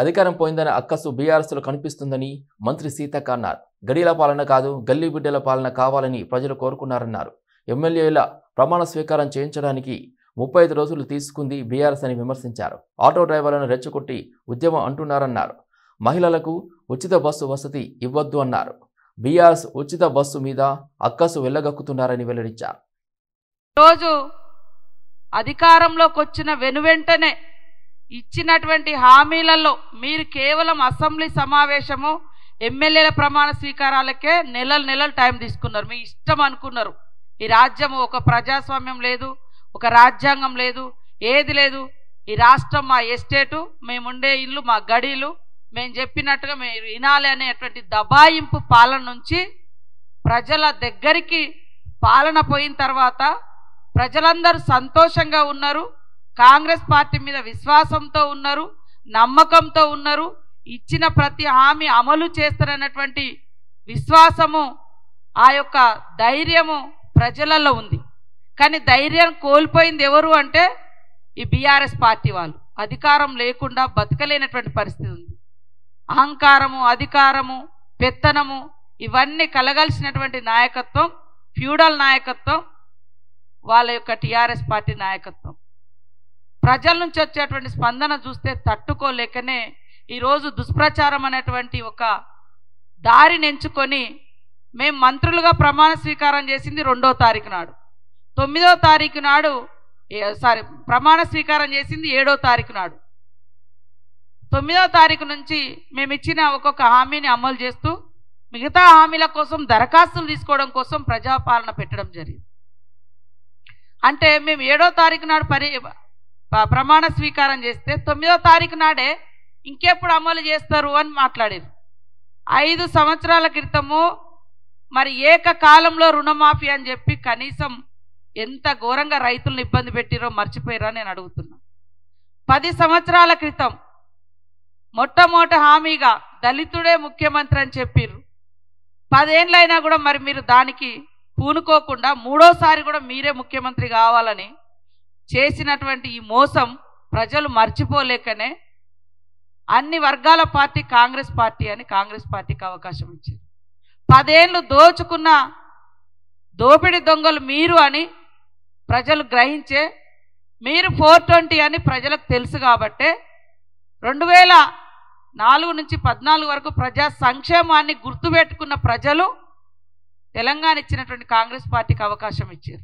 అధికారం పోయిందనే అక్కసు బీఆర్ఎస్లో కనిపిస్తుందని మంత్రి సీతక్క అన్నారు. గడిల పాలన కాదు, గల్లీ బిడ్డల పాలన కావాలని ప్రజలు కోరుకున్నారన్నారు. ఎమ్మెల్యేల ప్రమాణ స్వీకారం చేయించడానికి 35 రోజులు తీసుకుంది బీఆర్ఎస్ అని విమర్శించారు. ఆటో డ్రైవర్లను రెచ్చగొట్టి ఉద్యమం అంటున్నారన్నారు. మహిళలకు ఉచిత బస్సు వసతి ఇవ్వొద్దు అన్నారు. బీఆర్ఎస్ ఉచిత బస్సు మీద అక్కసు వెళ్ళగక్కుతున్నారని వెల్లడించారు. రోజు అధికారంలోకి వచ్చిన వెనువెంటనే ఇచ్చినటువంటి హామీలలో మీరు కేవలం అసెంబ్లీ సమావేశము ఎమ్మెల్యేల ప్రమాణ స్వీకారాలకే నెలలు టైం తీసుకున్నారు. మీ ఇష్టం అనుకున్నారు. ఈ రాజ్యం ఒక ప్రజాస్వామ్యం లేదు, ఒక రాజ్యాంగం లేదు, ఏది లేదు. ఈ రాష్ట్రం మా ఎస్టేటు, మేముండే ఇల్లు మా గడీలు, మేము చెప్పినట్టుగా మీరు వినాలి అనేటువంటి దబాయింపు పాలన నుంచి ప్రజల దగ్గరికి పాలన పోయిన తర్వాత ప్రజలందరూ సంతోషంగా ఉన్నారు. కాంగ్రెస్ పార్టీ మీద విశ్వాసంతో ఉన్నారు, నమ్మకంతో ఉన్నారు. ఇచ్చిన ప్రతి హామీ అమలు చేస్తారన్నటువంటి విశ్వాసము, ఆ యొక్క ధైర్యము ప్రజలలో ఉంది. కానీ ధైర్యం కోల్పోయింది ఎవరు అంటే ఈ బీఆర్ఎస్ పార్టీ వాళ్ళు. అధికారం లేకుండా బతకలేనటువంటి పరిస్థితి ఉంది. అహంకారము, అధికారము, పెత్తనము ఇవన్నీ కలగలిసినటువంటి నాయకత్వం, ఫ్యూడల్ నాయకత్వం వాళ్ళ యొక్క టీఆర్ఎస్ పార్టీ నాయకత్వం. ప్రజల నుంచి వచ్చేటువంటి స్పందన చూస్తే తట్టుకోలేకనే ఈరోజు దుష్ప్రచారం అనేటువంటి ఒక దారిని ఎంచుకొని మేము మంత్రులుగా ప్రమాణ స్వీకారం చేసింది 2వ తారీఖు నాడు, 9వ తారీఖు నాడు ప్రమాణ స్వీకారం చేసింది 7వ తారీఖు నాడు. 9వ తారీఖు నుంచి మేము ఇచ్చిన ఒక్కొక్క హామీని అమలు చేస్తూ మిగతా హామీల కోసం దరఖాస్తులు తీసుకోవడం కోసం ప్రజాపాలన పెట్టడం జరిగింది. అంటే మేము 7వ తారీఖు నాడు ప్రమాణ స్వీకారం చేస్తే 9వ తారీఖు నాడే ఇంకెప్పుడు అమలు చేస్తారు అని మాట్లాడారు. 5 సంవత్సరాల క్రితము మరి ఏకకాలంలో రుణమాఫీ అని చెప్పి కనీసం ఎంత ఘోరంగా రైతులను ఇబ్బంది పెట్టిరో మర్చిపోయారా నేను అడుగుతున్నా. 10 సంవత్సరాల క్రితం మొట్టమొదటి హామీగా దళితుడే ముఖ్యమంత్రి అని చెప్పిర్రు. 10 ఏళ్ళైనా కూడా మరి మీరు దానికి పూనుకోకుండా 3వసారి కూడా మీరే ముఖ్యమంత్రి కావాలని చేసినటువంటి ఈ మోసం ప్రజలు మర్చిపోలేకనే అన్ని వర్గాల పార్టీ కాంగ్రెస్ పార్టీ అని కాంగ్రెస్ పార్టీకి అవకాశం ఇచ్చారు. 10 ఏళ్ళు దోచుకున్న దోపిడి దొంగలు మీరు అని ప్రజలు గ్రహించే, మీరు 420 అని ప్రజలకు తెలుసు కాబట్టే 2004 నుంచి 14 వరకు ప్రజా సంక్షేమాన్ని గుర్తుపెట్టుకున్న ప్రజలు తెలంగాణ ఇచ్చినటువంటి కాంగ్రెస్ పార్టీకి అవకాశం ఇచ్చారు.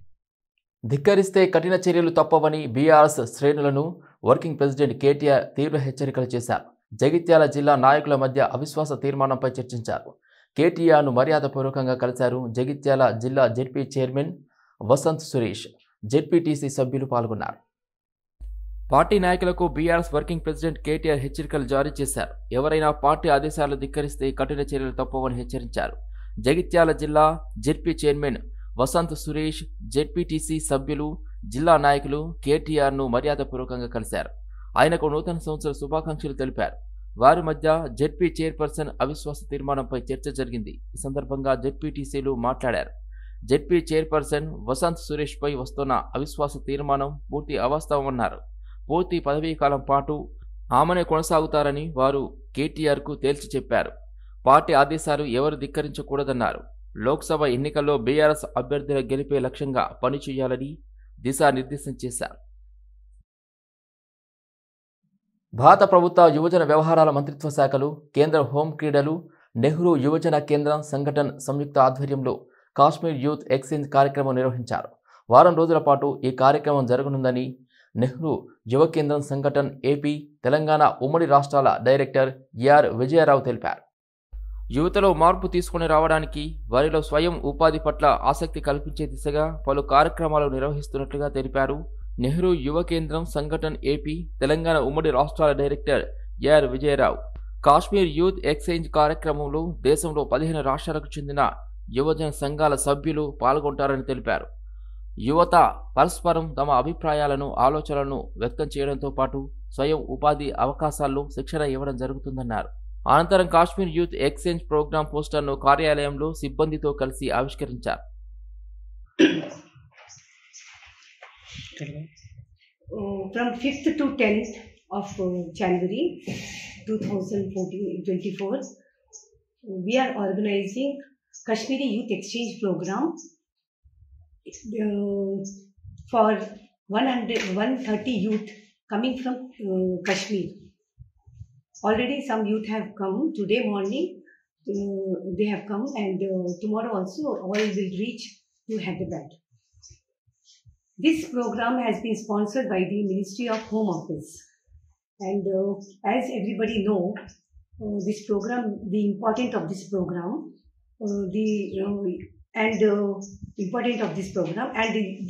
ధిక్కరిస్తే కఠిన చర్యలు తప్పవని బీఆర్ఎస్ శ్రేణులను వర్కింగ్ ప్రెసిడెంట్ కేటీఆర్ తీవ్ర హెచ్చరికలు చేశారు. జగిత్యాల జిల్లా నాయకుల మధ్య అవిశ్వాస తీర్మానంపై చర్చించారు. కేటీఆర్ను మర్యాదపూర్వకంగా కలిశారు. జగిత్యాల జిల్లా ZP chairman Vasant Suresh, ZPTC సభ్యులు పాల్గొన్నారు. పార్టీ నాయకులకు బీఆర్ఎస్ వర్కింగ్ ప్రెసిడెంట్ కేటీఆర్ హెచ్చరికలు జారీ చేశారు. ఎవరైనా పార్టీ ఆదేశాలు ధిక్కరిస్తే కఠిన చర్యలు తప్పవని హెచ్చరించారు. జగిత్యాల జిల్లా ZP chairman Vasant Suresh, ZPTC సభ్యులు, జిల్లా నాయకులు కేటీఆర్ను మర్యాదపూర్వకంగా కలిశారు. ఆయనకు నూతన సంవత్సర శుభాకాంక్షలు తెలిపారు. వారి మధ్య జెడ్పీ చైర్పర్సన్ అవిశ్వాస తీర్మానంపై చర్చ జరిగింది. ఈ సందర్భంగా జెడ్పీటీసీలు మాట్లాడారు. జెడ్పీ చైర్పర్సన్ వసంత్ సురేష్ పై వస్తున్న అవిశ్వాస తీర్మానం పూర్తి అవాస్తవమన్నారు. పూర్తి పదవీ కాలం పాటు ఆమెనే కొనసాగుతారని వారు కేటీఆర్కు తేల్చి చెప్పారు. పార్టీ ఆదేశాలు ఎవరు ధిక్కరించకూడదన్నారు. లోక్సభ ఎన్నికల్లో బీఆర్ఎస్ అభ్యర్థుల గెలిపే లక్ష్యంగా పనిచేయాలని దిశానిర్దేశం చేశారు. భారత ప్రభుత్వ యువజన వ్యవహారాల మంత్రిత్వ శాఖలు, కేంద్ర హోం క్రీడలు, నెహ్రూ యువజన కేంద్రం సంఘటన్ సంయుక్త ఆధ్వర్యంలో కాశ్మీర్ యూత్ ఎక్స్చేంజ్ కార్యక్రమం నిర్వహించారు. వారం రోజుల పాటు ఈ కార్యక్రమం జరగనుందని నెహ్రూ యువ కేంద్రం సంఘటన్ ఏపీ, తెలంగాణ ఉమ్మడి రాష్ట్రాల డైరెక్టర్ ఆర్ విజయరావు తెలిపారు. యువతలో మార్పు తీసుకుని రావడానికి, వారిలో స్వయం ఉపాధి పట్ల ఆసక్తి కల్పించే దిశగా పలు కార్యక్రమాలు నిర్వహిస్తున్నట్లుగా తెలిపారు. నెహ్రూ యువ కేంద్రం సంఘటన్ ఏపీ, తెలంగాణ ఉమ్మడి రాష్ట్రాల director R Vijayarao Kashmir youth exchange కార్యక్రమంలో దేశంలో 15 రాష్ట్రాలకు చెందిన యువజన సంఘాల సభ్యులు పాల్గొంటారని తెలిపారు. యువత పరస్పరం తమ అభిప్రాయాలను, ఆలోచనలను వ్యక్తం చేయడంతో పాటు స్వయం ఉపాధి అవకాశాల్లో శిక్షణ ఇవ్వడం జరుగుతుందన్నారు. అనంతరం కాశ్మీర్ యూత్ ఎక్స్చేంజ్ ప్రోగ్రాం పోస్టర్ను కార్యాలయంలో సిబ్బందితో కలిసి ఆవిష్కరించారు. From 5th to 10th, of January 2024, we are organizing Kashmiri Youth Exchange Program for 130 youth coming from Kashmir. Already some youth have come today morning. They have come, and tomorrow also all will reach to Hyderabad. This program has been sponsored by the Ministry of Home Office, and as everybody know, this program, the importance of this program,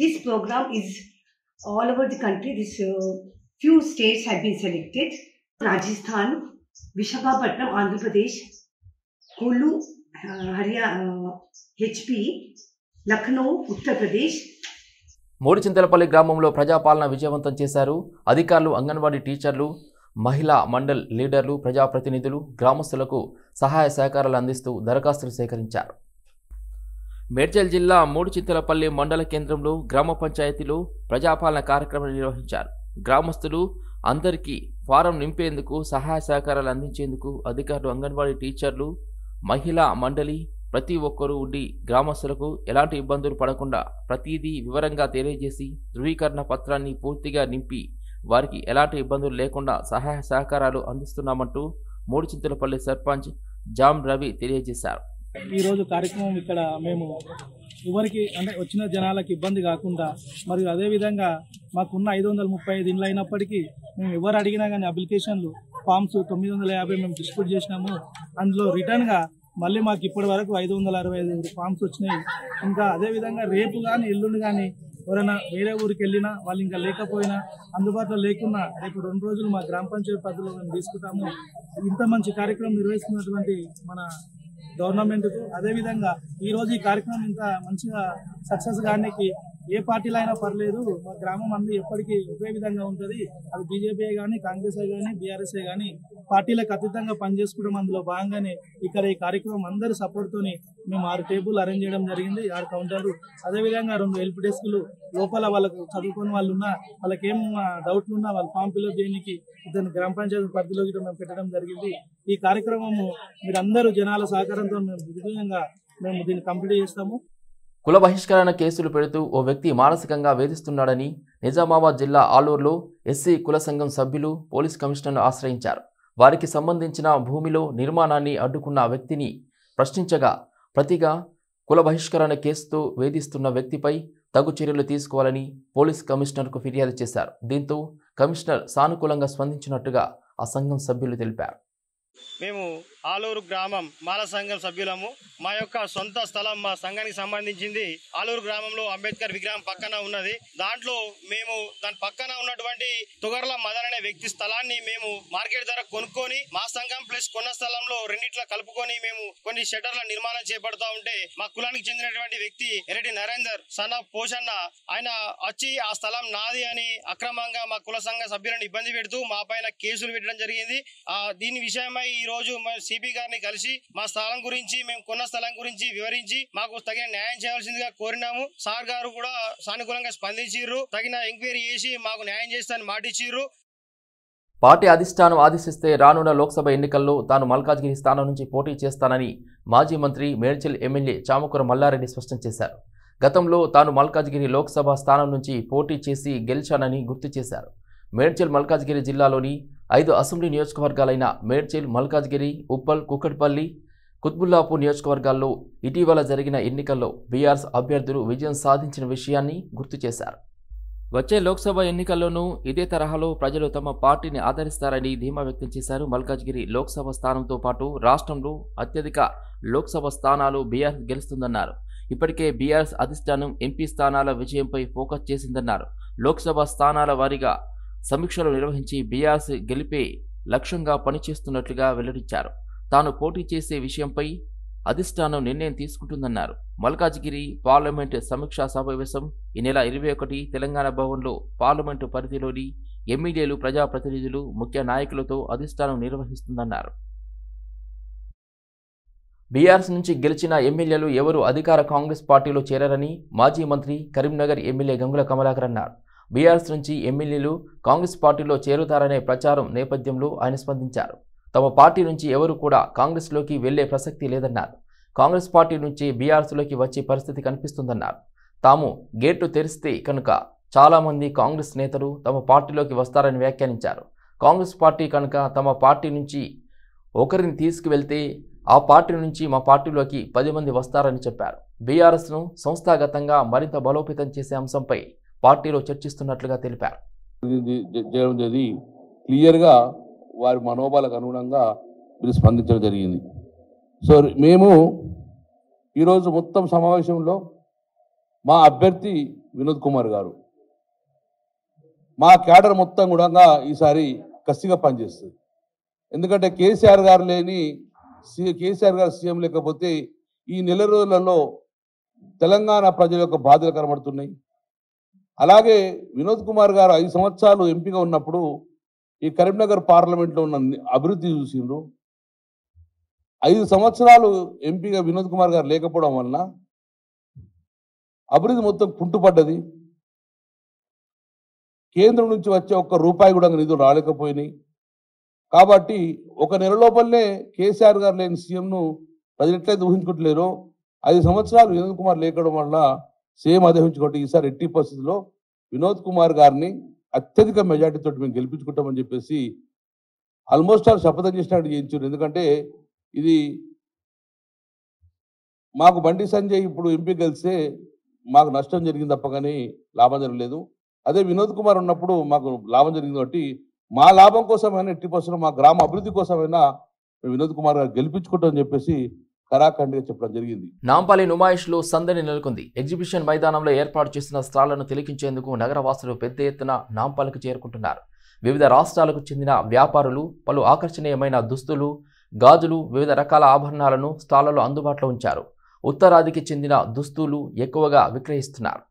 this program is all over the country. This few states have been selected: Rajasthan, Visakhapatnam, Andhra Pradesh, Kulu, Haryana, HP, Lucknow, Uttar Pradesh. Muduchintalapalli గ్రామంలో ప్రజాపాలన విజయవంతం చేశారు. అధికారులు, అంగన్వాడీ టీచర్లు, మహిళా మండల్ లీడర్లు, ప్రజాప్రతినిధులు గ్రామస్తులకు సహాయ సహకారాలు అందిస్తూ దరఖాస్తులు సేకరించారు. మేడ్చల్ జిల్లా మూడుచింతలపల్లి మండల కేంద్రంలో గ్రామ పంచాయతీలో ప్రజాపాలన కార్యక్రమం నిర్వహించారు. గ్రామస్తులు అందరికీ ఫారం నింపేందుకు, సహాయ సహకారాలు అందించేందుకు అధికారులు, అంగన్వాడీ టీచర్లు, మహిళా మండలి ప్రతి ఒక్కరూ ఉండి గ్రామస్తులకు ఎలాంటి ఇబ్బందులు పడకుండా ప్రతిదీ వివరంగా తెలియజేసి ధృవీకరణ పత్రాన్ని పూర్తిగా నింపి వారికి ఎలాంటి ఇబ్బందులు లేకుండా సహాయ సహకారాలు అందిస్తున్నామంటూ మూడుచింతలపల్లి సర్పంచ్ జామ్ రవి తెలియజేశారు. ఈరోజు కార్యక్రమం ఇక్కడ మేము ఎవరికి అంటే వచ్చిన జనాలకు ఇబ్బంది కాకుండా, మరియు అదేవిధంగా మాకున్న 535 ఇండ్లు అయినప్పటికీ మేము ఎవరు అడిగినా కానీ అప్లికేషన్లు ఫామ్స్ 950 మేము డిస్ట్రిబ్యూట్ చేసినాము. అందులో రిటర్న్గా మళ్ళీ మాకు ఇప్పటి వరకు 565 ఫామ్స్ వచ్చినాయి. ఇంకా అదేవిధంగా రేపు కానీ ఎల్లుండి కానీ ఎవరైనా వేరే ఊరికి వెళ్ళినా, వాళ్ళు ఇంకా లేకపోయినా, అందుబాటులో లేకున్నా రేపు 2 రోజులు మా గ్రామ పంచాయతీ పరిధిలో మేము తీసుకుంటాము. ఇంత మంచి కార్యక్రమం నిర్వహిస్తున్నటువంటి మన గవర్నమెంట్కు, అదేవిధంగా ఈరోజు ఈ కార్యక్రమం ఇంత మంచిగా సక్సెస్ కానికి ఏ పార్టీలో అయినా పర్లేదు, మా గ్రామం అంది ఎప్పటికీ ఒకే విధంగా ఉంటుంది. అది బీజేపీ కానీ, కాంగ్రెస్ కానీ, బీఆర్ఎస్ఏ కానీ పార్టీలకు అతీతంగా పనిచేసుకోవడం అందులో భాగంగానే ఇక్కడ ఈ కార్యక్రమం అందరి సపోర్ట్తోని మేము 6 టేబుల్ అరేంజ్ చేయడం జరిగింది, 6 కౌంటర్లు, అదేవిధంగా 2 హెల్ప్ డెస్క్లు. లోపల వాళ్ళకు చదువుకుని వాళ్ళు ఉన్నా, వాళ్ళకి ఏం డౌట్లు ఉన్నా వాళ్ళు ఫామ్ ఫిల్అప్ చేయడానికి ఇతను గ్రామ పంచాయతీ పరిధిలోకి మేము పెట్టడం జరిగింది. ఈ కార్యక్రమము మీరందరూ జనాల సహకారంతో మేము విధంగా మేము దీన్ని కంప్లీట్ చేస్తాము. కుల బహిష్కరణ కేసులు పెడుతూ ఓ వ్యక్తి మానసికంగా వేధిస్తున్నాడని నిజామాబాద్ జిల్లా ఆలూరులో ఎస్సీ కుల సంఘం సభ్యులు పోలీస్ కమిషనర్ను ఆశ్రయించారు. వారికి సంబంధించిన భూమిలో నిర్మాణాన్ని అడ్డుకున్న వ్యక్తిని ప్రశ్నించగా ప్రతిగా కుల బహిష్కరణ కేసుతో వేధిస్తున్న వ్యక్తిపై తగు చర్యలు తీసుకోవాలని పోలీస్ కమిషనర్కు ఫిర్యాదు చేశారు. దీంతో కమిషనర్ సానుకూలంగా స్పందించినట్టుగా ఆ సంఘం సభ్యులు తెలిపారు. మేము ఆలూరు గ్రామం మాల సంఘం సభ్యులము. మా యొక్క సొంత స్థలం మా సంఘానికి సంబంధించింది ఆలూరు గ్రామంలో అంబేద్కర్ విగ్రహం పక్కన ఉన్నది. దాంట్లో మేము దాని పక్కన ఉన్నటువంటి తుగర్ల మదన్ అనే వ్యక్తి స్థలాన్ని మేము మార్కెట్ ధర కొనుక్కొని మా సంఘం ప్లస్ కొన్న స్థలంలో రెండిట్లా కలుపుకొని మేము కొన్ని షట్టర్ల నిర్మాణం చేపడతా ఉంటే మా కులానికి చెందినటువంటి వ్యక్తి ఎర్రటి నరేందర్ సన్ ఆఫ్ పోషన్న ఆయన వచ్చి ఆ స్థలం నాది అని అక్రమంగా మా కుల సంఘ సభ్యులను ఇబ్బంది పెడుతూ మా పైన కేసులు పెట్టడం జరిగింది. దీని విషయమై ఈ రోజు సిపి గారిని కలిసి మా స్థలం గురించి, మేము కొన్న స్థలం గురించి వివరించి మాకు తగిన న్యాయం చేయాల్సిందిగా కోరినాము. సార్ గారు కూడా సానుకూలంగా స్పందించారు. తగిన ఎంక్వైరీ చేసి మాకు న్యాయం చేస్తానని మాటిచ్చిర్రు. పార్టీ అధిష్టానం ఆదేశిస్తే రానున్న లోక్సభ ఎన్నికల్లో తాను మల్కాజ్గిరి స్థానం నుంచి పోటీ చేస్తానని మాజీ మంత్రి మేడ్చల్ ఎమ్మెల్యే చామకూర మల్లారెడ్డి స్పష్టం చేశారు. గతంలో తాను మల్కాజ్గిరి లోక్సభ స్థానం నుంచి పోటీ చేసి గెలిచానని గుర్తు చేశారు. మేడ్చల్ మల్కాజ్గిరి జిల్లాలోని 5 అసెంబ్లీ నియోజకవర్గాలైన మేడ్చల్, మల్కాజ్గిరి, ఉప్పల్, కుక్కట్పల్లి, కుత్బుల్లాపూర్ నియోజకవర్గాల్లో ఇటీవల జరిగిన ఎన్నికల్లో బీఆర్ఎస్ అభ్యర్థులు విజయం సాధించిన విషయాన్ని గుర్తు చేశారు. వచ్చే లోక్సభ ఎన్నికల్లోనూ ఇదే తరహాలో ప్రజలు తమ పార్టీని ఆదరిస్తారని ధీమా వ్యక్తం చేశారు. మల్కాజ్గిరి లోక్సభ స్థానంతో పాటు రాష్ట్రంలో అత్యధిక లోక్సభ స్థానాలు బీఆర్ఎస్ గెలుస్తుందన్నారు. ఇప్పటికే బీఆర్ఎస్ అధిష్టానం ఎంపీ స్థానాల విజయంపై ఫోకస్ చేసిందన్నారు. లోక్సభ స్థానాల వారీగా సమీక్షలు నిర్వహించి బీఆర్ఎస్ గెలిపే లక్ష్యంగా పనిచేస్తున్నట్లుగా వెల్లడించారు. తాను పోటీ చేసే విషయంపై అధిష్టానం నిర్ణయం తీసుకుంటుందన్నారు. మల్కాజ్గిరి పార్లమెంట్ సమీక్షా సమావేశం ఈ నెల 21 తెలంగాణ భవన్లో పార్లమెంటు పరిధిలోని ఎమ్మెల్యేలు, ప్రజాప్రతినిధులు, ముఖ్య నాయకులతో అధిష్టానం నిర్వహిస్తుందన్నారు. బీఆర్ఎస్ నుంచి గెలిచిన ఎమ్మెల్యేలు ఎవరు అధికార కాంగ్రెస్ పార్టీలో చేరారని మాజీ మంత్రి కరీంనగర్ ఎమ్మెల్యే గంగుల కమలాకర్ అన్నారు. బీఆర్ఎస్ నుంచి ఎమ్మెల్యేలు కాంగ్రెస్ పార్టీలో చేరుతారనే ప్రచారం నేపథ్యంలో ఆయన స్పందించారు. తమ పార్టీ నుంచి ఎవరు కూడా కాంగ్రెస్లోకి వెళ్లే ప్రసక్తి లేదన్నారు. కాంగ్రెస్ పార్టీ నుంచి బీఆర్ఎస్లోకి వచ్చే పరిస్థితి కనిపిస్తుందన్నారు. తాము గేట్లు తెరిస్తే కనుక చాలామంది కాంగ్రెస్ నేతలు తమ పార్టీలోకి వస్తారని వ్యాఖ్యానించారు. కాంగ్రెస్ పార్టీ కనుక తమ పార్టీ నుంచి ఒకరిని తీసుకువెళ్తే ఆ పార్టీ నుంచి మా పార్టీలోకి 10 మంది వస్తారని చెప్పారు. బీఆర్ఎస్ను సంస్థాగతంగా మరింత బలోపేతం చేసే అంశంపై పార్టీలో చర్చిస్తున్నట్లుగా తెలిపారు. క్లియర్గా వారి మనోభావాలకు అనుగుణంగా మీరు స్పందించడం జరిగింది. సో మేము ఈరోజు మొత్తం సమావేశంలో మా అభ్యర్థి వినోద్ కుమార్ గారు మా క్యాడర్ మొత్తం కూడా ఈసారి కసిగా పనిచేస్తుంది. ఎందుకంటే కేసీఆర్ గారు సీఎం లేకపోతే ఈ నెల రోజులలో తెలంగాణ ప్రజల యొక్క బాధలు కనబడుతున్నాయి. అలాగే వినోద్ కుమార్ గారు 5 సంవత్సరాలు ఎంపీగా ఉన్నప్పుడు ఈ కరీంనగర్ పార్లమెంట్లో ఉన్న అభివృద్ధి చూసిండ్రు. 5 సంవత్సరాలు ఎంపీగా వినోద్ కుమార్ గారు లేకపోవడం వలన అభివృద్ధి మొత్తం కుంటుపడ్డది. కేంద్రం నుంచి వచ్చే ₹1 కూడా నిధులు రాలేకపోయినాయి. కాబట్టి ఒక నెల లోపలనే కేసీఆర్ గారు లేని సీఎంను ప్రజలు ఎట్లయితే ఊహించుకుంటలేరో 5 సంవత్సరాలు వినోద్ కుమార్ లేకపోవడం వల్ల సేమ్ అదే ఊహించుకోండి. ఈసారి ఎట్టి పరిస్థితుల్లో వినోద్ కుమార్ గారిని అత్యధిక మెజార్టీతో మేము గెలిపించుకుంటామని చెప్పేసి ఆల్మోస్ట్ శపథం చేసినట్టు చేయించారు. ఎందుకంటే ఇది మాకు బండి సంజయ్ ఇప్పుడు ఎంపీ గెలిస్తే మాకు నష్టం జరిగింది తప్ప కానీ లాభం జరగలేదు. అదే వినోద్ కుమార్ ఉన్నప్పుడు మాకు లాభం జరిగింది. కాబట్టి మా లాభం కోసమైనా ఎట్టి పరిస్థితుల్లో మా గ్రామ అభివృద్ధి కోసమైనా వినోద్ కుమార్ గారు గెలిపించుకుంటామని చెప్పేసి కరాఖండిగా చెప్పడం జరిగింది. నాంపల్లి నుమాయిష్లో సందడి నెలకొంది. ఎగ్జిబిషన్ మైదానంలో ఏర్పాటు చేసిన స్టాళ్లను తిలకించేందుకు నగరవాసులు పెద్ద ఎత్తున నాంపల్లికి చేరుకుంటున్నారు. వివిధ రాష్ట్రాలకు చెందిన వ్యాపారులు పలు ఆకర్షణీయమైన దుస్తులు, గాజులు, వివిధ రకాల ఆభరణాలను స్టాళ్లలో అందుబాటులో ఉంచారు. ఉత్తరాదికి చెందిన దుస్తులు ఎక్కువగా విక్రయిస్తున్నారు.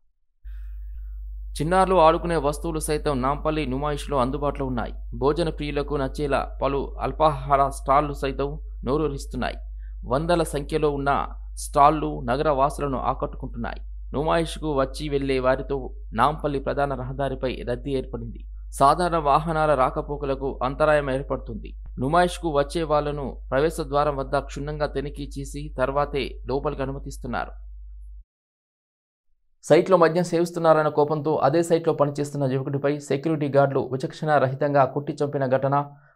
చిన్నారులు ఆడుకునే వస్తువులు సైతం నాంపల్లి నుమాయిష్లో అందుబాటులో ఉన్నాయి. భోజన ప్రియులకు నచ్చేలా పలు అల్పాహార స్టాళ్లు సైతం నోరూరిస్తున్నాయి. వందల సంఖ్యలో ఉన్న స్టాళ్లు నగర వాసులను ఆకట్టుకుంటున్నాయి. నుమాయిష్కు వచ్చి వెళ్లే వారితో నాంపల్లి ప్రధాన రహదారిపై రద్దీ ఏర్పడింది. సాధారణ వాహనాల రాకపోకలకు అంతరాయం ఏర్పడుతుంది. నుమాయిష్కు వచ్చే వాళ్లను ప్రవేశ ద్వారం వద్ద క్షుణ్ణంగా తనిఖీ చేసి తర్వాతే లోపలికి అనుమతిస్తున్నారు. సైట్లో మద్యం సేవిస్తున్నారన్న కోపంతో అదే సైట్లో పనిచేస్తున్న యువకుడిపై సెక్యూరిటీ గార్డులు విచక్షణ రహితంగా కుట్టి చంపిన ఘటన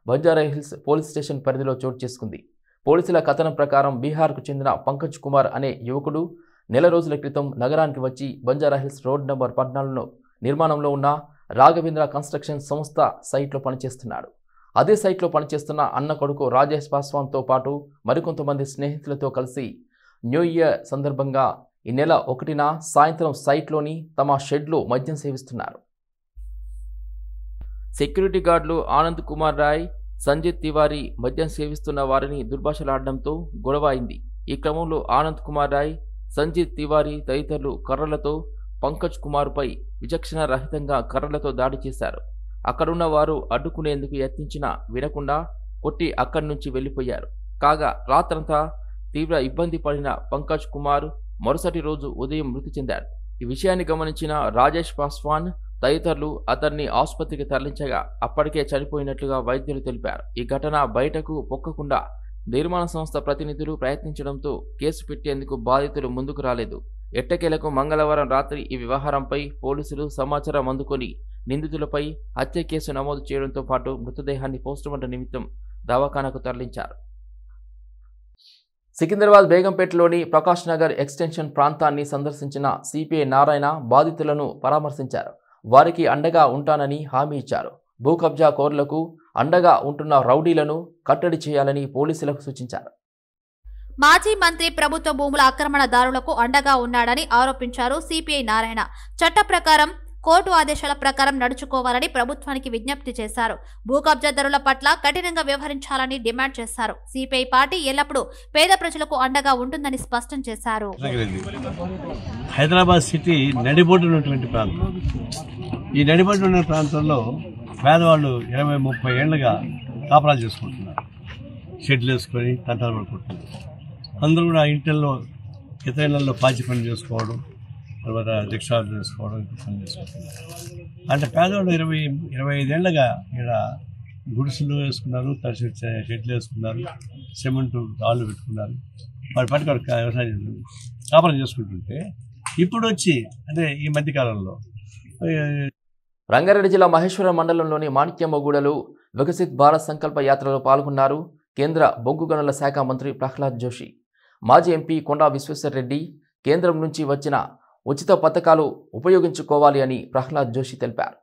బంజారాహిల్స్ పోలీస్ స్టేషన్ పరిధిలో చోటు చేసుకుంది. పోలీసుల కథనం ప్రకారం బీహార్కు చెందిన పంకజ్ కుమార్ అనే యువకుడు నెల రోజుల క్రితం నగరానికి వచ్చి బంజారాహిల్స్ రోడ్ నంబర్ 14 నిర్మాణంలో ఉన్న రాఘవేంద్ర కన్స్ట్రక్షన్ సంస్థ సైట్లో పనిచేస్తున్నాడు. అదే సైట్లో పనిచేస్తున్న అన్న కొడుకు రాజేష్ పాస్వాన్తో పాటు మరికొంతమంది స్నేహితులతో కలిసి న్యూ ఇయర్ సందర్భంగా ఈ నెల 1న సాయంత్రం సైట్లోని తమ షెడ్లో మద్యం సేవిస్తున్నారు. సెక్యూరిటీ గార్డులు ఆనంద్ కుమార్ రాయ్, సంజిత్ తివారీ మద్యం సేవిస్తున్న వారిని దుర్భాషలాడడంతో గొడవ అయింది. ఈ క్రమంలో ఆనంద్ కుమార్ రాయ్, సంజిత్ తివారీ తదితరులు కర్రలతో పంకజ్ కుమార్పై విచక్షణ రహితంగా కర్రలతో దాడి చేశారు. అక్కడున్న వారు అడ్డుకునేందుకు యత్నించినా వినకుండా కొట్టి అక్కడి నుంచి వెళ్లిపోయారు. కాగా రాత్రంతా తీవ్ర ఇబ్బంది పడిన పంకజ్ కుమార్ మరుసటి రోజు ఉదయం మృతి చెందాడు. ఈ విషయాన్ని గమనించిన రాజేష్ పాస్వాన్ తదితరులు అతన్ని ఆసుపత్రికి తరలించగా అప్పటికే చనిపోయినట్లుగా వైద్యులు తెలిపారు. ఈ ఘటన బయటకు పొక్కకుండా నిర్మాణ సంస్థ ప్రతినిధులు ప్రయత్నించడంతో కేసు పెట్టేందుకు బాధితులు ముందుకు రాలేదు. ఎట్టకేలకు మంగళవారం రాత్రి ఈ వ్యవహారంపై పోలీసులు సమాచారం అందుకొని నిందితులపై హత్య కేసు నమోదు చేయడంతో పాటు మృతదేహాన్ని పోస్టుమార్టం నిమిత్తం దవాఖానాకు తరలించారు. సికింద్రాబాద్ బేగంపేటలోని ప్రకాష్ నగర్ ఎక్స్టెన్షన్ ప్రాంతాన్ని సందర్శించిన సిపిఐ నారాయణ బాధితులను పరామర్శించారు. వారికి అండగా ఉంటానని హామీ ఇచ్చారు. భూ కబ్జా కోర్లకు అండగా ఉంటున్న రౌడీలను కట్టడి చేయాలని పోలీసులకు సూచించారు. మాజీ మంత్రి ప్రభుత్వ భూముల ఆక్రమణదారులకు అండగా ఉన్నాడని ఆరోపించారు సిపిఐ నారాయణ. చట్ట ప్రకారం కోర్టు ఆదేశాల ప్రకారం నడుచుకోవాలని ప్రభుత్వానికి విజ్ఞప్తి చేశారు. భూ కబ్జాదారుల పట్ల కఠినంగా వ్యవహరించాలని డిమాండ్ చేశారు. సిపిఐ పార్టీ ఎల్లప్పుడూ పేద ప్రజలకు అండగా ఉంటుందని స్పష్టం చేశారు. హైదరాబాద్ సిటీ నడిబొడ్డున ఉన్నటువంటి ప్రాంతం. ఈ నడిబొడ్డున ఉన్న ప్రాంతంలో పేదవాళ్ళు 20-30 ఏళ్లుగా కాపురాలు చేసుకుంటున్నారు. షెడ్లు వేసుకొని తంటాలు పడుకుంటున్నారు. అందరూ కూడా ఇంటిల్లో ఇతర ఇళ్లలో పాచి పని చేసుకోవడం, తర్వాత రిక్షాలు చేసుకోవడం పని చేసుకుంటున్నారు. అంటే పేదవాళ్ళు 25 ఏళ్ళగా ఇక్కడ గుడిసెలు వేసుకున్నారు, తడిసి షెడ్లు వేసుకున్నారు, సిమెంట్ రాళ్ళు పెట్టుకున్నారు, వారి పట్టుకు వ్యవసాయం కాపురం చేసుకుంటుంటే ఇప్పుడు వచ్చి అంటే ఈ మధ్యకాలంలో రంగారెడ్డి జిల్లా మహేశ్వరం మండలంలోని మాణిక్యమ్మగూడలో వికసిత్ భారత్ సంకల్ప యాత్రలో పాల్గొన్నారు కేంద్ర బొగ్గు గనుల శాఖ మంత్రి ప్రహ్లాద్ జోషి. మాజీ ఎంపీ కొండా విశ్వేశ్వరరెడ్డి కేంద్రం నుంచి వచ్చిన ఉచిత పథకాలు ఉపయోగించుకోవాలి అని ప్రహ్లాద్ జోషి తెలిపారు.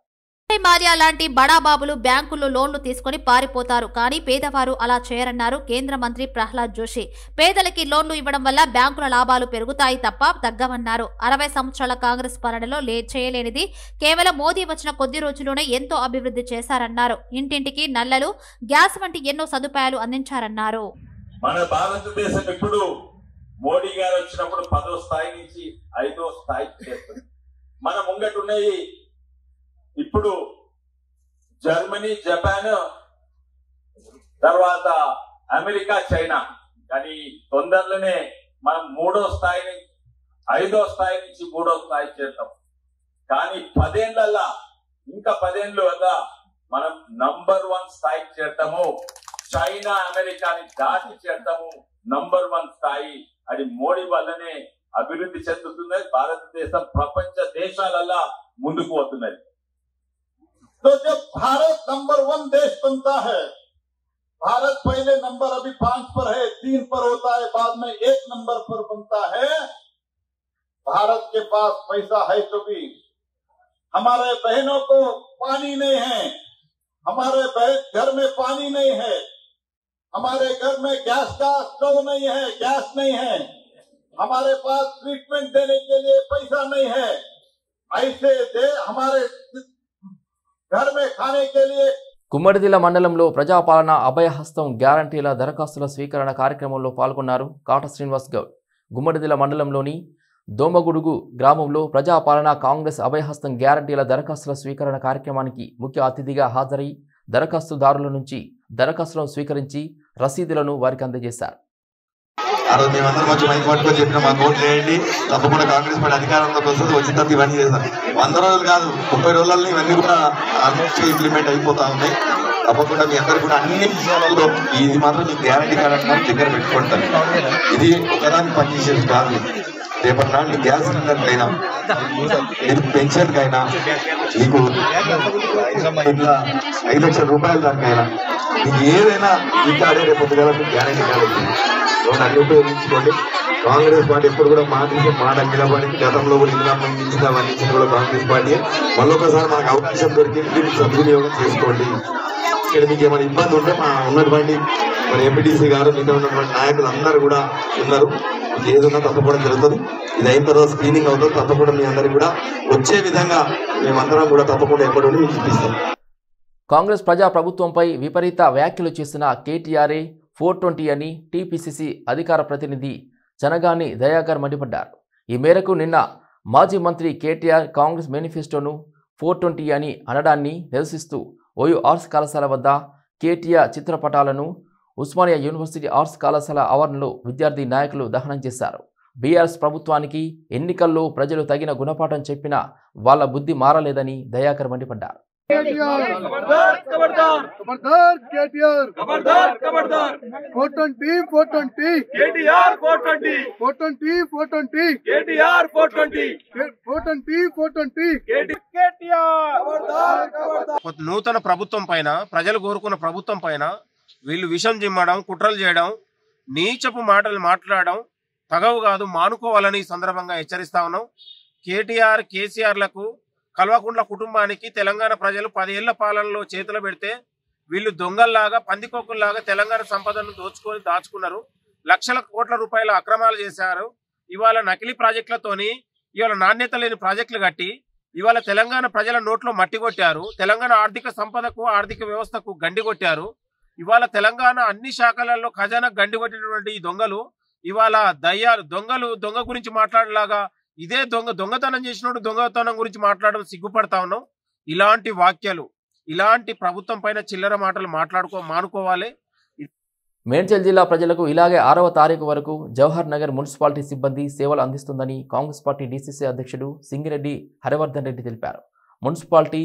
మారియా లాంటి బడాబాబులు బ్యాంకుల్లో లోన్లు తీసుకుని పారిపోతారు, కానీ పేదవారు అలా చేయరన్నారు కేంద్ర మంత్రి ప్రహ్లాద్ జోషి. పేదలకి లోన్లు ఇవ్వడం వల్ల బ్యాంకుల లాభాలు పెరుగుతాయి తప్ప తగ్గవన్నారు. 60 సంవత్సరాల కాంగ్రెస్ పాలనలో చేయలేనిది కేవలం మోదీ వచ్చిన కొద్ది రోజుల్లోనే ఎంతో అభివృద్ధి చేశారన్నారు. ఇంటింటికి నల్లలు, గ్యాస్ వంటి ఎన్నో సదుపాయాలు అందించారన్నారు. మన భారతదేశం ఇప్పుడు మోడీ గారు వచ్చినప్పుడు 10వ స్థాయి నుంచి 5వ స్థాయికి చేస్తుంది. మన ముంగటున్నాయి ఇప్పుడు జర్మనీ, జపాన్, తర్వాత అమెరికా, చైనా. కానీ తొందరలోనే మనం 3వ స్థాయి నుంచి 5వ స్థాయి నుంచి 3వ స్థాయి చేస్తాం. కానీ 10 ఏళ్లలో ఇంకా 10 ఏళ్ళు వల్ల మనం నంబర్ 1 స్థాయికి చేస్తాము. చైనా, అమెరికాని దాటి చేస్తాము నంబర్ 1 స్థాయి. అది మోడీ వల్లనే అభివృద్ధి చెందుతున్నది. భారతదేశం ప్రపంచ దేశాలలో ముందుకు పోతున్నది. तो जब भारत नंबर 1 देश बनता है, भारत पहले नंबर अभी 5 पर है, 3 पर होता है, बाद में 1 नंबर पर बनता है. भारत के पास पैसा है तो भी हमारे बहनों को पानी नहीं है, हमारे घर में पानी नहीं है, हमारे घर में गैस का स्टोव नहीं है, गैस नहीं है, हमारे पास ट्रीटमेंट देने के लिए पैसा नहीं है. ऐसे दे हमारे घर में खाने के लिए. కుమ్మడిదిల మండలంలో ప్రజాపాలన అభయహస్తం గ్యారంటీల దరఖాస్తుల స్వీకరణ కార్యక్రమంలో పాల్గొన్నారు కాట శ్రీనివాస్ గౌడ్. గుమ్మడిదిల మండలంలోని దోమగుడుగు గ్రామంలో ప్రజాపాలన కాంగ్రెస్ అభయహస్తం గ్యారంటీల దరఖాస్తుల స్వీకరణ కార్యక్రమానికి ముఖ్య అతిథిగా హాజరై దరఖాస్తుదారుల నుంచి దరఖాస్తులను స్వీకరించి రసీదులను వారికి అందజేశారు. ఆ రోజు మేమందరం వచ్చి మైక్ పట్టుకొని చెప్పిన మాకు ఓట్లు వేయండి, తప్పకుండా కాంగ్రెస్ పార్టీ అధికారంలోకి వస్తుంది, వచ్చిన తర్వాత ఇవన్నీ చేస్తాం. 100 రోజులు కాదు, 30 రోజులలో ఇవన్నీ కూడా ఆల్మోస్ట్ ఇంప్లిమెంట్ అయిపోతా ఉన్నాయి. తప్పకుండా మీ అందరు కూడా అన్ని విషయాలలో ఇది మాత్రం మీకు గ్యారంటీ కార్డు అంటున్నారు, దగ్గర పెట్టుకుంటారు. ఇది ఒకదానికి పనిచేసేది కాదు. రేపటి నాడు నీకు గ్యాస్ సిలిండర్కైనా, నీకు పెన్షన్కైనా, నీకు 5 లక్షల రూపాయల దానికైనా, నీకు ఏదైనా ఈ కార్డే రేపు పొద్దుగా మీకు గ్యారంటీ కార్డు అవుతుంది. అన్ని ఉపయోగించుకోండి. కాంగ్రెస్ పార్టీ ఎప్పుడు కూడా మాట నిలబడి గతంలో కూడా ఇందులో అందించిన కూడా కాంగ్రెస్ పార్టీ. మళ్ళొకసారి మనకు అవకాశం దొరికింది, దీన్ని సద్వినియోగం చేసుకోండి. ఇక్కడ మీకు ఏమైనా ఇబ్బంది ఉంటే మా ఉన్నటువంటి మరి ఎంపీటీసీ గారు, మీతో ఉన్నటువంటి నాయకులు అందరూ కూడా ఉన్నారు. మీకు ఏదన్నా తప్పకుండా జరుగుతుంది. ఇది అయిన తర్వాత స్క్రీనింగ్ అవుతుంది. తప్పకుండా మీ అందరికి కూడా వచ్చే విధంగా మేమందరం కూడా తప్పకుండా ఎప్పుడు మీకు చూపిస్తాం. కాంగ్రెస్ ప్రజా ప్రభుత్వంపై విపరీత వ్యాఖ్యలు చేసిన కేటీఆర్ఏ 420 అని టీపీసీసీ అధికార ప్రతినిధి జనగాని దయాకర్ మండిపడ్డారు. ఈ మేరకు నిన్న మాజీ మంత్రి కేటీఆర్ కాంగ్రెస్ మేనిఫెస్టోను 420 అని అనడాన్ని నిరసిస్తూ ఓయూ ఆర్ట్స్ కళాశాల వద్ద కేటీఆర్ చిత్రపటాలను ఉస్మానియా యూనివర్సిటీ ఆర్ట్స్ కళాశాల ఆవరణలో విద్యార్థి నాయకులు దహనం చేశారు. బీఆర్ఎస్ ప్రభుత్వానికి ఎన్నికల్లో ప్రజలు తగిన గుణపాఠం చెప్పినా వాళ్ళ బుద్ధి మారలేదని దయాకర్ మండిపడ్డారు. खबरदार खबरदार खबरदार केटीआर खबरदार खबरदार 420 केटीआर 420 केटीआर 420 केटीआर खबरदार खबरदार. నూతన ప్రభుత్వం పైన, ప్రజలు కోరుకున్న ప్రభుత్వం పైన వీళ్ళు విషం జిమ్మడం, కుట్రలు చేయడం, నీచపు మాటలు మాట్లాడడం తగవు కాదు, మానుకోవాలని ఈ సందర్భంగా హెచ్చరిస్తా ఉన్నాం. కేటీఆర్, కేసీఆర్లకు, కల్వకుంట్ల కుటుంబానికి తెలంగాణ ప్రజలు 10 ఏళ్ల పాలనలో చేతులు పెడితే వీళ్ళు దొంగల్లాగా, పందికొక్కుల్లాగా తెలంగాణ సంపదను దాచుకున్నారు. లక్షల కోట్ల రూపాయల అక్రమాలు చేశారు. ఇవాళ నకిలీ ప్రాజెక్టులతోని ఇవాళ నాణ్యత లేని ప్రాజెక్టులు కట్టి ఇవాళ తెలంగాణ ప్రజల నోట్లో మట్టి కొట్టారు. తెలంగాణ ఆర్థిక సంపదకు, ఆర్థిక వ్యవస్థకు గండి కొట్టారు. ఇవాళ తెలంగాణ అన్ని శాఖలలో ఖజానా గండి కొట్టినటువంటి ఈ దొంగలు ఇవాళ దొంగ గురించి మాట్లాడేలాగా ఇదే దొంగతనం చేసినోడు దొంగతనం గురించి మాట్లాడడం సిగ్గుపడతా ఉన్నాం. ఇలాంటి వాక్యాలు, ఇలాంటి ప్రభుత్వం పైన చిల్లర మాటలు మానుకోవాలి. మేడ్చల్ జిల్లా ప్రజలకు ఇలాగే 6వ తారీఖు వరకు జవహర్ నగర్ మున్సిపాలిటీ సిబ్బంది సేవలు అందిస్తుందని కాంగ్రెస్ పార్టీ డీసీసీ అధ్యక్షుడు సింగిరెడ్డి హరివర్ధన్ రెడ్డి తెలిపారు. మున్సిపాలిటీ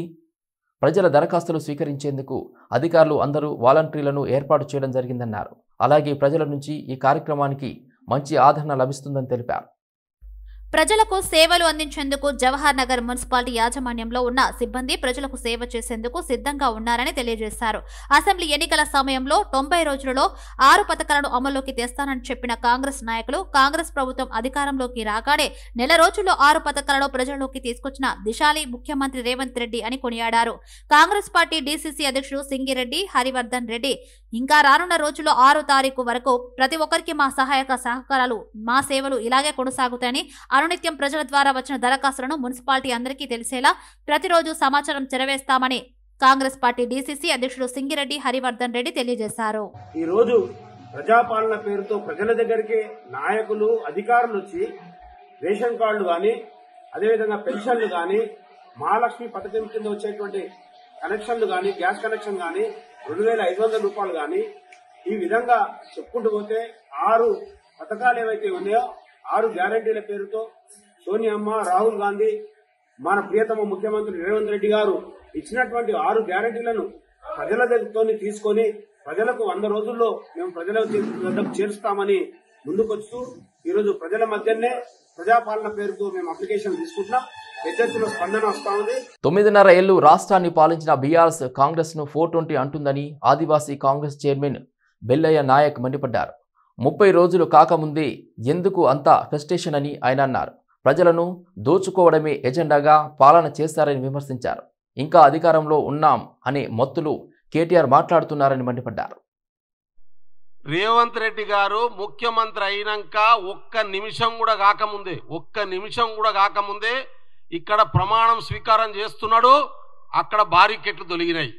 ప్రజల దరఖాస్తులు స్వీకరించేందుకు అధికారులు అందరూ వాలంటీర్లను ఏర్పాటు చేయడం జరిగిందన్నారు. అలాగే ప్రజల నుంచి ఈ కార్యక్రమానికి మంచి ఆదరణ లభిస్తుందని తెలిపారు. ప్రజలకు సేవలు అందించేందుకు జవహర్ నగర్ మున్సిపాలిటీ యాజమాన్యంలో ఉన్న సిబ్బంది ప్రజలకు సేవ చేసేందుకు సిద్ధంగా ఉన్నారని తెలియజేశారు. అసెంబ్లీ ఎన్నికల సమయంలో 90 రోజులలో 6 పథకాలను అమల్లోకి తెస్తానని చెప్పిన కాంగ్రెస్ నాయకులు కాంగ్రెస్ ప్రభుత్వం అధికారంలోకి రాగానే నెల రోజుల్లో 6 పథకాలను ప్రజల్లోకి తీసుకొచ్చిన దిశాలి ముఖ్యమంత్రి రేవంత్ రెడ్డి అని కొనియాడారు. కాంగ్రెస్ పార్టీ డీసీసీ అధ్యక్షుడు సింగిరెడ్డి హరివర్ధన్ రెడ్డి ఇంకా రానున్న రోజుల్లో 6వ తారీఖు వరకు ప్రతి ఒక్కరికి మా సహాయక సహకారాలు మా సేవలు ఇలాగే కొనసాగుతాయని అనునిత్యం ప్రజల ద్వారా వచ్చిన దరఖాస్తులను మున్సిపాలిటీ అందరికీ తెలిసేలా ప్రతిరోజు సమాచారం చెరవేస్తామని కాంగ్రెస్ పార్టీ డీసీసీ అధ్యక్షుడు సింగిరెడ్డి హరివర్ధన్ రెడ్డి తెలియజేశారు. ఈ రోజు ప్రజాపాలన పేరుతో ప్రజల దగ్గరికి నాయకులు అధికారులు వచ్చి రేషన్ కార్డులు గాని అదేవిధంగా పెన్షన్లు గాని మహాలక్ష్మి పథకం కింద వచ్చేటువంటి కనెక్షన్లు గాని గ్యాస్ కనెక్షన్ గాని 2500 రూపాయలు గాని ఈ విధంగా చెప్పుకుంటూ పోతే 6 పథకాలు ఏవైతే ఉన్నాయో 6 గ్యారంటీల పేరుతో సోనియమ్మ, రాహుల్ గాంధీ, మన ప్రియతమ ముఖ్యమంత్రి రేవంత్ రెడ్డి గారు ఇచ్చినటువంటి 6 గ్యారంటీలను ప్రజల దగ్గరతో తీసుకొని ప్రజలకు 100 రోజుల్లో మేము ప్రజల వద్దకు చేరుస్తామని ముందుకొస్తూ ఈరోజు ప్రజల మధ్యనే ప్రజాపాలన పేరుతో మేము అప్లికేషన్ తీసుకుంటున్నాం. పెద్దెత్తున స్పందన వస్తా ఉంది. 9.5 ఏళ్లు రాష్ట్రాన్ని పాలించిన బీఆర్ఎస్ కాంగ్రెస్ ను 420 అంటుందని ఆదివాసీ కాంగ్రెస్ చైర్మన్ బెల్లయ్య నాయక్ మండిపడ్డారు. 30 రోజులు కాకముందే ఎందుకు అంత ఫ్రస్ట్రేషన్ అని ఆయన అన్నారు. ప్రజలను దోచుకోవడమే ఎజెండాగా పాలన చేస్తారని విమర్శించారు. ఇంకా అధికారంలో ఉన్నాం అనే మత్తులు కేటీఆర్ మాట్లాడుతున్నారని మండిపడ్డారు. రేవంత్ రెడ్డి గారు ముఖ్యమంత్రి అయినాక ఒక్క నిమిషం కూడా కాకముందే ఇక్కడ ప్రమాణం స్వీకారం చేస్తున్నాడు. అక్కడ బారికెట్లు తొలగినాయి.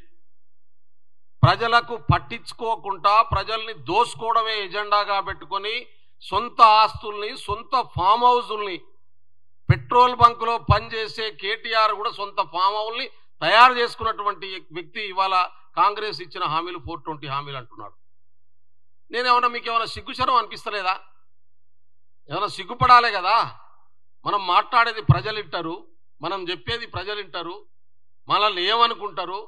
ప్రజలకు పట్టించుకోకుండా ప్రజల్ని దోసుకోవడమే ఎజెండాగా పెట్టుకొని సొంత ఆస్తుల్ని, సొంత ఫామ్ హౌజుల్ని, పెట్రోల్ బంకులో పనిచేసే కేటీఆర్ కూడా సొంత ఫామ్ హౌస్ని తయారు చేసుకున్నటువంటి వ్యక్తి ఇవాళ కాంగ్రెస్ ఇచ్చిన హామీలు 420 హామీలు అంటున్నాడు. నేనేమన్నా మీకు ఏమైనా సిగ్గుచరం అనిపిస్తలేదా? ఏమైనా సిగ్గుపడాలే కదా. మనం మాట్లాడేది ప్రజలు వింటారు, మనం చెప్పేది ప్రజలు వింటారు, మనల్ని ఏమనుకుంటారు.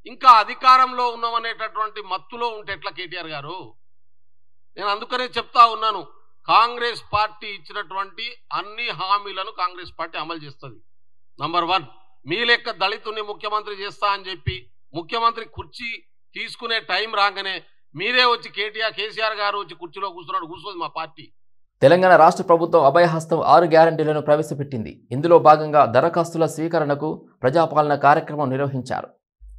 ఇంకా అధికారంలో ఉన్నామనేటటువంటి మత్తులో ఉంటే ఎట్లా కేటీఆర్ గారు? నేను అందుకనే చెప్తా ఉన్నాను, కాంగ్రెస్ పార్టీ ఇచ్చినటువంటి అన్ని హామీలను కాంగ్రెస్ పార్టీ అమలు చేస్తుంది. నంబర్ 1, మీ లెక్క దళితుని ముఖ్యమంత్రి చేస్తా అని చెప్పి ముఖ్యమంత్రి కుర్చీ తీసుకునే టైం రాగానే మీరే వచ్చి కేసీఆర్ గారు వచ్చి కుర్చీలో కూర్చోదు మా పార్టీ. తెలంగాణ రాష్ట్ర ప్రభుత్వం అభయహస్తం 6 గ్యారంటీలను ప్రవేశపెట్టింది. ఇందులో భాగంగా దరఖాస్తుల స్వీకరణకు ప్రజాపాలన కార్యక్రమం నిర్వహించారు.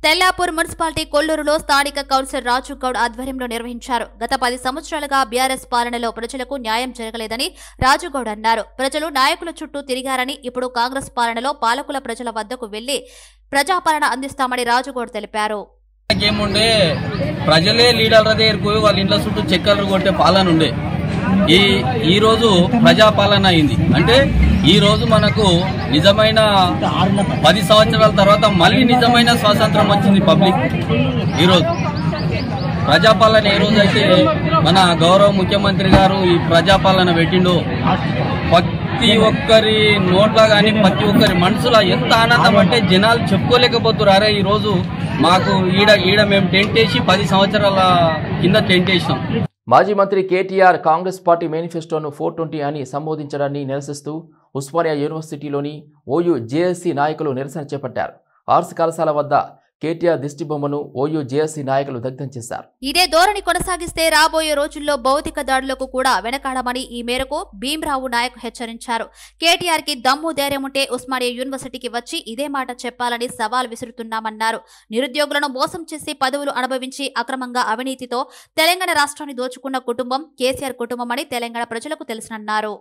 తెల్లాపూర్ మున్సిపాలిటీ కొల్లూరులో స్థానిక కౌన్సిలర్ రాజు గౌడ్ ఆధ్వర్యంలో నిర్వహించారు. గత 10 సంవత్సరాలుగా బీఆర్ఎస్ పాలనలో ప్రజలకు న్యాయం జరగలేదని రాజుగౌడ్ అన్నారు. ప్రజలు నాయకుల చుట్టూ తిరిగారని, ఇప్పుడు కాంగ్రెస్ పాలనలో పాలకుల ప్రజల వద్దకు వెళ్లి ప్రజాపాలన అందిస్తామని రాజుగౌడ్ తెలిపారు. ఏముండే ప్రజలే లీడర్ల దగ్గరికి పోయి వాళ్ళ ఇంట్లో చుట్టూ చెక్కలు కొట్టే పాలన ఉండే. ఈ రోజు ప్రజాపాలన అయింది. అంటే ఈ రోజు మనకు నిజమైన 10 సంవత్సరాల తర్వాత మళ్ళీ నిజమైన స్వాతంత్రం వచ్చింది పబ్లిక్. ఈరోజు ప్రజాపాలన ఏ రోజు అయితే మన గౌరవ ముఖ్యమంత్రి గారు ఈ ప్రజాపాలన పెట్టిండో ప్రతి ఒక్కరి నోట్ల కానీ ప్రతి ఒక్కరి మనసులో ఎంత ఆనందం అంటే జనాలు చెప్పుకోలేకపోతున్నారు. ఈ రోజు మాకు ఈడ మేము టెంట్ వేసి 10 సంవత్సరాల కింద టెంట్ వేసినాం. మాజీ మంత్రి కేటీఆర్ కాంగ్రెస్ పార్టీ మేనిఫెస్టోను 420 అని సంబోధించడాన్ని నిరసిస్తూ ఉస్మానియా యూనివర్సిటీలోని ఓయూ జేఎస్సీ నాయకులు నిరసన చేపట్టారు. ఆర్ట్స్ కళాశాల వద్ద కేటీఆర్ దిష్టిబొమ్మను ఓయూ జేఎస్సీ నాయకులు దగ్ధం చేశారు. ఇదే ధోరణి కొనసాగిస్తే రాబోయే రోజుల్లో భౌతిక దాడులకు కూడా వెనకాడమని ఈ మేరకు భీమ్రావు నాయక్ హెచ్చరించారు. కేటీఆర్ కి దమ్ము ధైర్యం ఉంటే ఉస్మానియా యూనివర్సిటీకి వచ్చి ఇదే మాట చెప్పాలని సవాల్ విసురుతున్నామన్నారు. నిరుద్యోగులను మోసం చేసి పదవులు అనుభవించి అక్రమంగా అవినీతితో తెలంగాణ రాష్ట్రాన్ని దోచుకున్న కుటుంబం కేసీఆర్ కుటుంబం అని తెలంగాణ ప్రజలకు తెలుసన్నారు.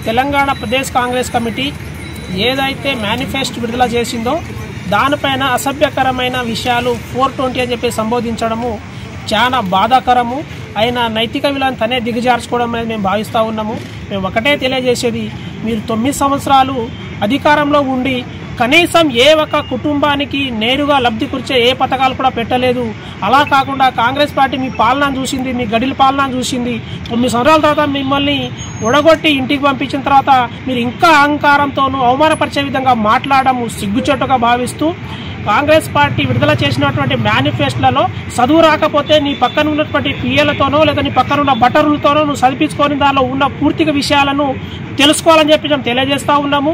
తెలంగాణ ప్రదేశ్ కాంగ్రెస్ కమిటీ ఏదైతే మేనిఫెస్టో విడుదల చేసిందో దానిపైన అసభ్యకరమైన విషయాలు 420 అని చెప్పి సంబోధించడము చాలా బాధాకరము. అయిన నైతిక విలువను తనే దిగజార్చుకోవడం అనేది మేము భావిస్తూ ఉన్నాము. మేము ఒకటే తెలియజేసేది, మీరు 9 సంవత్సరాలు అధికారంలో ఉండి కనీసం ఏ ఒక్క కుటుంబానికి నేరుగా లబ్ధి కూర్చే ఏ పథకాలు కూడా పెట్టలేదు. అలా కాకుండా కాంగ్రెస్ పార్టీ మీ పాలన చూసింది, మీ గడిల పాలన చూసింది. 9 సంవత్సరాల తర్వాత మిమ్మల్ని ఒడగొట్టి ఇంటికి పంపించిన తర్వాత మీరు ఇంకా అహంకారంతోనూ అవమానపరిచే విధంగా మాట్లాడము సిగ్గుచెట్టుగా భావిస్తూ కాంగ్రెస్ పార్టీ విడుదల చేసినటువంటి మేనిఫెస్టోలలో చదువు రాకపోతే నీ పక్కన ఉన్నటువంటి పిఏలతోనో లేదా నీ పక్కన ఉన్న బటర్లతోనో నువ్వు చదివించుకొని దానిలో ఉన్న పూర్తిగా విషయాలను తెలుసుకోవాలని చెప్పి మేము తెలియజేస్తా ఉన్నాము.